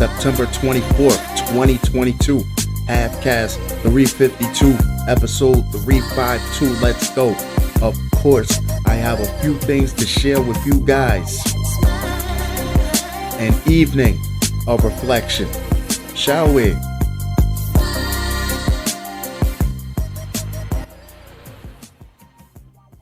September 24th, 2022. Halfcast 352, episode 352. Let's go. Of course, I have a few things to share with you guys. An evening of reflection. Shall we?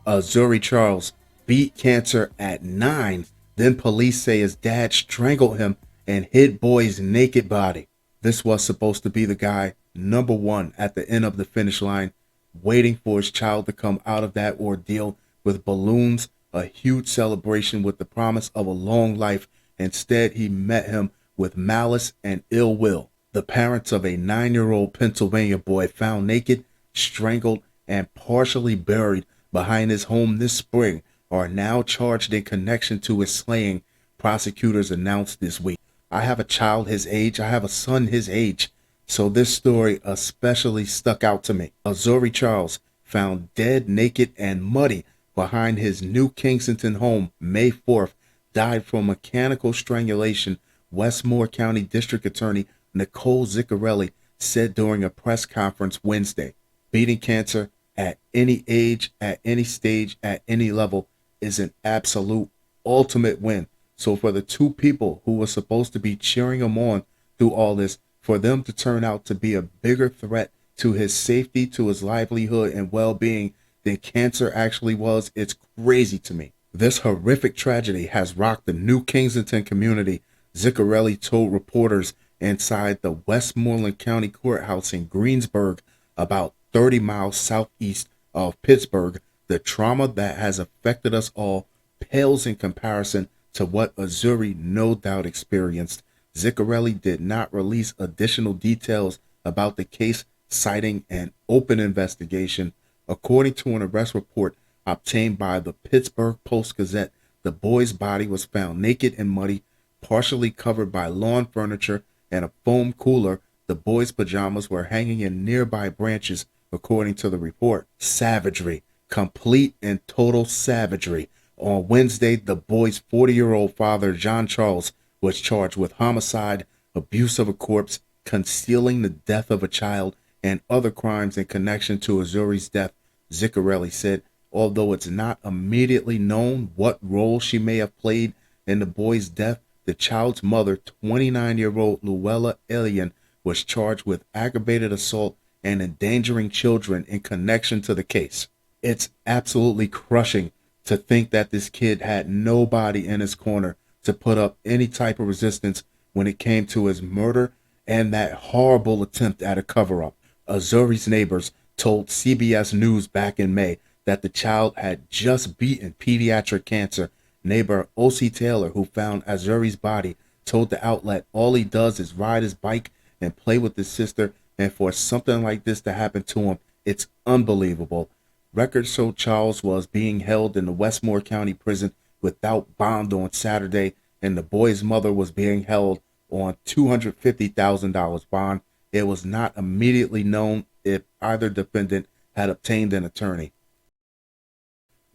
Zuri Charles beat cancer at 9. Then police say his dad strangled him and hid boy's naked body. This was supposed to be the guy, number one, at the end of the finish line, waiting for his child to come out of that ordeal with balloons, a huge celebration with the promise of a long life. Instead, he met him with malice and ill will. The parents of a 9-year-old Pennsylvania boy found naked, strangled, and partially buried behind his home this spring are now charged in connection to his slaying, prosecutors announced this week. I have a child his age. I have a son his age. So this story especially stuck out to me. Zuri Charles found dead, naked, and muddy behind his New Kensington home May 4th, died from mechanical strangulation, Westmore County District Attorney Nicole Ziccarelli said during a press conference Wednesday. Beating cancer at any age, at any stage, at any level is an absolute ultimate win. So for the two people who were supposed to be cheering him on through all this, for them to turn out to be a bigger threat to his safety, to his livelihood and well-being than cancer actually was, it's crazy to me. This horrific tragedy has rocked the New Kensington community, Ziccarelli told reporters inside the Westmoreland County Courthouse in Greensburg, about 30 miles southeast of Pittsburgh. The trauma that has affected us all pales in comparison to what Zuri no doubt experienced. Ziccarelli did not release additional details about the case, citing an open investigation. According to an arrest report obtained by the Pittsburgh Post-Gazette, the boy's body was found naked and muddy, partially covered by lawn furniture and a foam cooler. The boy's pajamas were hanging in nearby branches, according to the report. Savagery. Complete and total savagery. On Wednesday, the boy's 40-year-old father, John Charles, was charged with homicide, abuse of a corpse, concealing the death of a child, and other crimes in connection to Zuri's death, Ziccarelli said. Although it's not immediately known what role she may have played in the boy's death, the child's mother, 29-year-old Luella Elian, was charged with aggravated assault and endangering children in connection to the case. It's absolutely crushing to think that this kid had nobody in his corner to put up any type of resistance when it came to his murder and that horrible attempt at a cover-up. Zuri's neighbors told CBS News back in May that the child had just beaten pediatric cancer. Neighbor O.C. Taylor, who found Zuri's body, told the outlet all he does is ride his bike and play with his sister, and for something like this to happen to him, it's unbelievable. Records show Charles was being held in the Westmore County prison without bond on Saturday, and the boy's mother was being held on $250,000 bond. It was not immediately known if either defendant had obtained an attorney.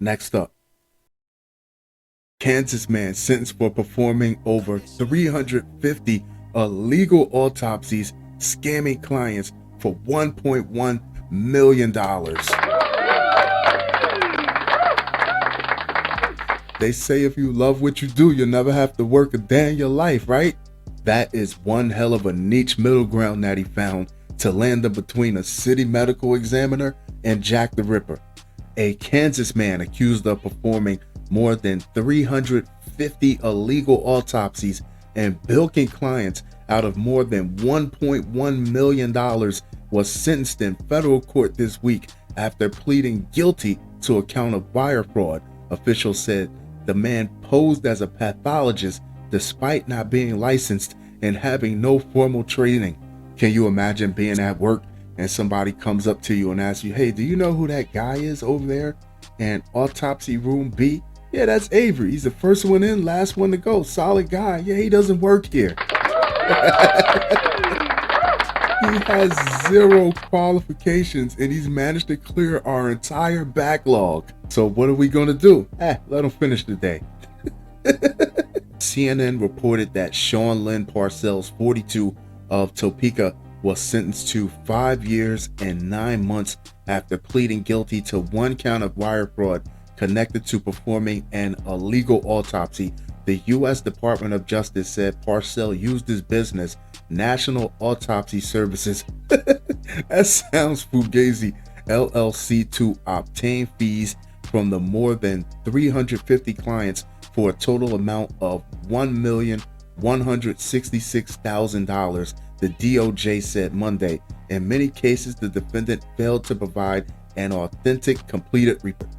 Next up, Kansas man sentenced for performing over 350 illegal autopsies, scamming clients for $1.1 million. They say if you love what you do, you'll never have to work a day in your life, right? That is one hell of a niche middle ground that he found to land him between a city medical examiner and Jack the Ripper. A Kansas man accused of performing more than 350 illegal autopsies and bilking clients out of more than $1.1 million was sentenced in federal court this week after pleading guilty to a count of wire fraud. Officials said the man posed as a pathologist despite not being licensed and having no formal training. Can you imagine being at work and somebody comes up to you and asks you, hey, do you know who that guy is over there in autopsy room B? Yeah, that's Avery. He's the first one in, last one to go. Solid guy. Yeah, he doesn't work here. He has 0 qualifications and he's managed to clear our entire backlog. So what are we going to do? Let him finish the day. CNN reported that Sean Lynn Parcells, 42, of Topeka, was sentenced to 5 years and 9 months after pleading guilty to one count of wire fraud connected to performing an illegal autopsy. The U.S. Department of Justice said Parcells used his business, National Autopsy Services, that sounds fugazi, LLC, to obtain fees from the more than 350 clients for a total amount of $1,166,000, the DOJ said Monday. In many cases, the defendant failed to provide an authentic, completed report.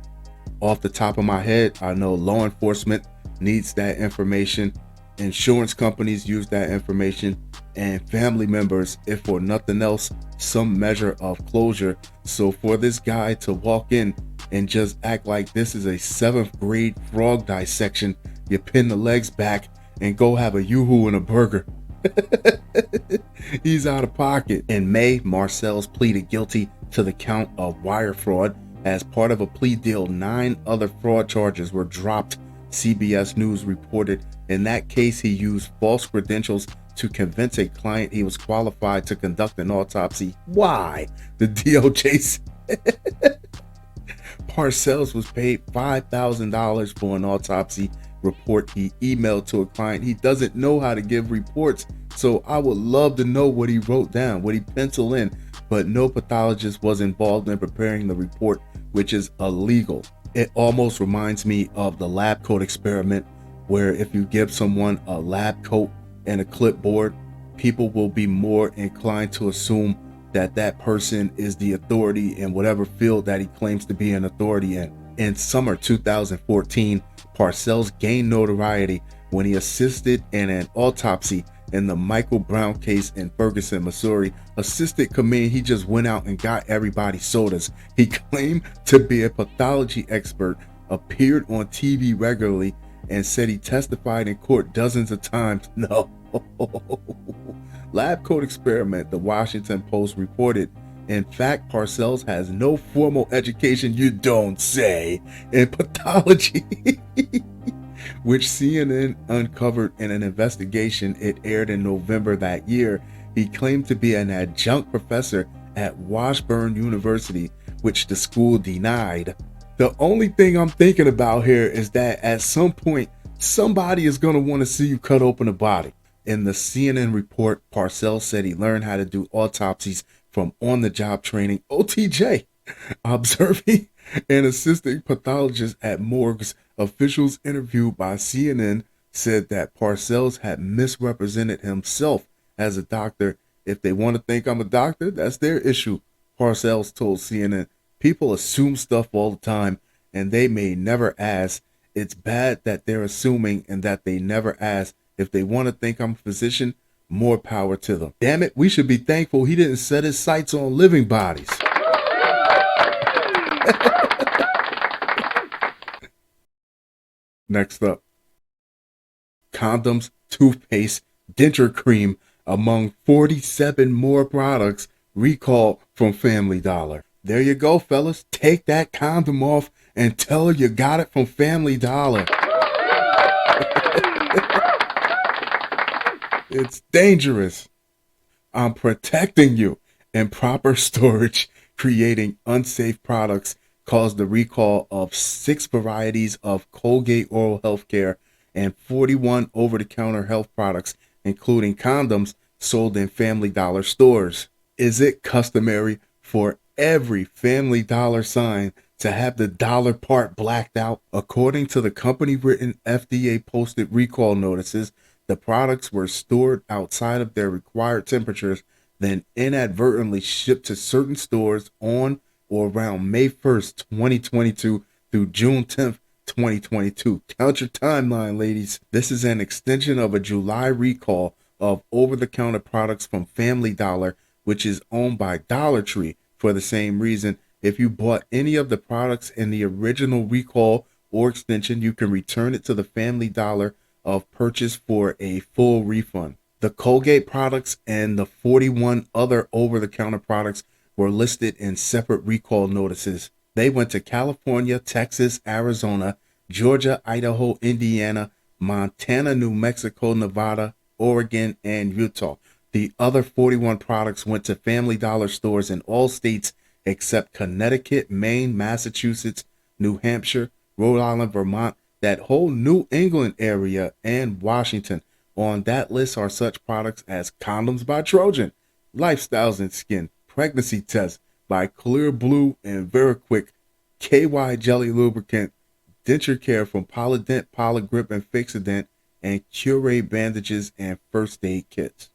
Off the top of my head, I know law enforcement needs that information, insurance companies use that information, and family members, if for nothing else, some measure of closure. So for this guy to walk in and just act like this is a 7th grade frog dissection, you pin the legs back and go have a yoo-hoo and a burger. He's out of pocket. In May, Parcells pleaded guilty to the count of wire fraud. As part of a plea deal, 9 other fraud charges were dropped, CBS News reported. In that case, he used false credentials to convince a client he was qualified to conduct an autopsy. Why? The DOJ said. Parcells was paid $5,000 for an autopsy report he emailed to a client. He doesn't know how to give reports, so I would love to know what he wrote down, what he penciled in, but no pathologist was involved in preparing the report, which is illegal. It almost reminds me of the lab coat experiment, where if you give someone a lab coat and a clipboard, people will be more inclined to assume that that person is the authority in whatever field that he claims to be an authority in. In summer 2014, Parcells gained notoriety when he assisted in an autopsy in the Michael Brown case in Ferguson, Missouri. Assisted could mean he just went out and got everybody sodas. He claimed to be a pathology expert, appeared on TV regularly, and said he testified in court dozens of times. No. Lab coat experiment, the Washington Post reported. In fact, Parcells has no formal education, you don't say, in pathology, which CNN uncovered in an investigation it aired in November that year. He claimed to be an adjunct professor at Washburn University, which the school denied. The only thing I'm thinking about here is that at some point, somebody is going to want to see you cut open a body. In the CNN report, Parcells said he learned how to do autopsies from on-the-job training, OTJ, observing and assisting pathologists at morgues. Officials interviewed by CNN said that Parcells had misrepresented himself as a doctor. If they want to think I'm a doctor, that's their issue, Parcells told CNN. People assume stuff all the time, and they may never ask. It's bad that they're assuming and that they never ask. If they want to think I'm a physician, more power to them. Damn it, we should be thankful he didn't set his sights on living bodies. Next up, condoms, toothpaste, denture cream, among 47 more products recalled from Family Dollar. There you go, fellas. Take that condom off and tell her you got it from Family Dollar. It's dangerous. I'm protecting you. Improper storage, creating unsafe products caused the recall of 6 varieties of Colgate Oral Health Care and 41 over-the-counter health products, including condoms, sold in Family Dollar stores. Is it customary for every Family Dollar sign to have the dollar part blacked out? According to the company-written FDA-posted recall notices, the products were stored outside of their required temperatures, then inadvertently shipped to certain stores on or around May 1st, 2022 through June 10th, 2022. Count your timeline, ladies. This is an extension of a July recall of over-the-counter products from Family Dollar, which is owned by Dollar Tree. For the same reason, if you bought any of the products in the original recall or extension, you can return it to the Family Dollar of purchase for a full refund. The Colgate products and the 41 other over-the-counter products were listed in separate recall notices. They went to California, Texas, Arizona, Georgia, Idaho, Indiana, Montana, New Mexico, Nevada, Oregon, and Utah. The other 41 products went to Family Dollar stores in all states except Connecticut, Maine, Massachusetts, New Hampshire, Rhode Island, Vermont, that whole New England area, and Washington. On that list are such products as condoms by Trojan, Lifestyles and Skin, pregnancy tests by Clear Blue and Veriquick, KY Jelly Lubricant, denture care from Polydent, Polygrip, and Fixodent, and Curate bandages and first aid kits.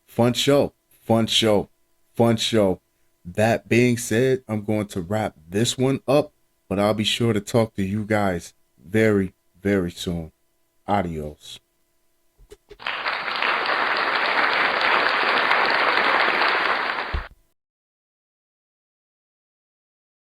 Fun show, fun show, fun show. That being said, I'm going to wrap this one up, but I'll be sure to talk to you guys very, very soon. Adios.